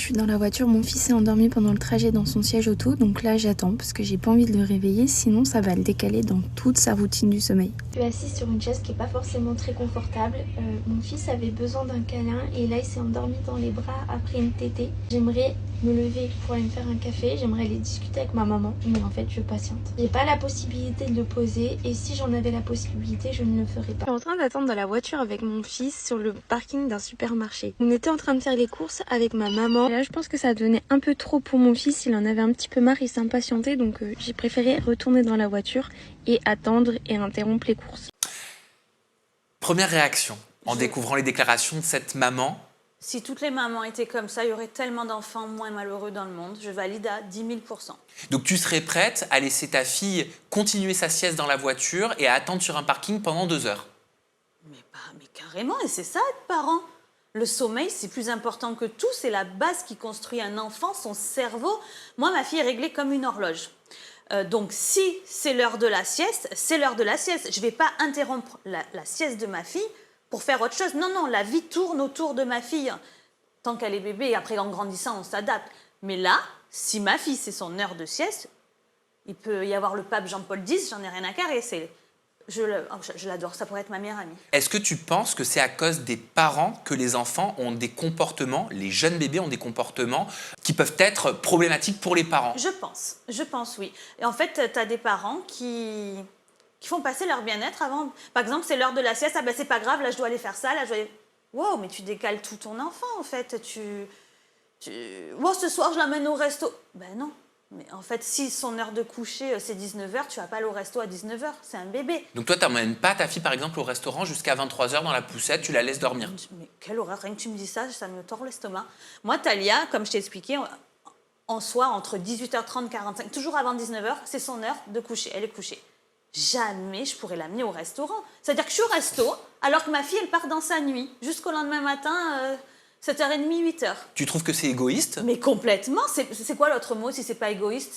Je suis dans la voiture, mon fils est endormi pendant le trajet dans son siège auto, donc là j'attends parce que j'ai pas envie de le réveiller, sinon ça va le décaler dans toute sa routine du sommeil. Je suis assise sur une chaise qui est pas forcément très confortable. Mon fils avait besoin d'un câlin et là il s'est endormi dans les bras après une tétée. J'aimerais me lever pour aller me faire un café, j'aimerais aller discuter avec ma maman, mais en fait je patiente. J'ai pas la possibilité de le poser et si j'en avais la possibilité, je ne le ferais pas. Je suis en train d'attendre dans la voiture avec mon fils sur le parking d'un supermarché. On était en train de faire les courses avec ma maman. Et là je pense que ça devenait un peu trop pour mon fils, il en avait un petit peu marre, il s'impatientait, donc j'ai préféré retourner dans la voiture et attendre et interrompre les courses. Première réaction en découvrant les déclarations de cette maman. Si toutes les mamans étaient comme ça, il y aurait tellement d'enfants moins malheureux dans le monde. Je valide à 10 000 %. Donc tu serais prête à laisser ta fille continuer sa sieste dans la voiture et à attendre sur un parking pendant 2 heures? Mais carrément, et c'est ça être parent. Le sommeil, c'est plus important que tout. C'est la base qui construit un enfant, son cerveau. Moi, ma fille est réglée comme une horloge. Donc, si c'est l'heure de la sieste, c'est l'heure de la sieste. Je ne vais pas interrompre la sieste de ma fille pour faire autre chose. Non, non, la vie tourne autour de ma fille. Tant qu'elle est bébé, et après en grandissant, on s'adapte. Mais là, si ma fille, c'est son heure de sieste, il peut y avoir le pape Jean-Paul X, j'en ai rien à carrer. Je l'adore, ça pourrait être ma meilleure amie. Est-ce que tu penses que c'est à cause des parents que les enfants ont des comportements, les jeunes bébés ont des comportements qui peuvent être problématiques pour les parents? Je pense oui. Et en fait, tu as des parents qui font passer leur bien-être avant. Par exemple, c'est l'heure de la sieste, ah ben c'est pas grave, là je dois aller faire ça, là je dois aller... Wow, mais tu décales tout ton enfant en fait. Wow, ce soir je l'amène au resto. Ben non. Mais en fait, si son heure de coucher, c'est 19h, tu vas pas aller au resto à 19h, c'est un bébé. Donc toi, tu n'emmènes pas ta fille, par exemple, au restaurant jusqu'à 23h dans la poussette, tu la laisses dormir? Mais quelle horreur, rien que tu me dis ça, ça me tord l'estomac. Moi, Talia, comme je t'ai expliqué, en soi, entre 18h30 et 45, toujours avant 19h, c'est son heure de coucher, elle est couchée. Jamais je pourrais l'amener au restaurant. C'est-à-dire que je suis au resto, alors que ma fille, elle part dans sa nuit, jusqu'au lendemain matin... 7h30, 8h. Tu trouves que c'est égoïste? Mais complètement. C'est quoi l'autre mot si c'est pas égoïste?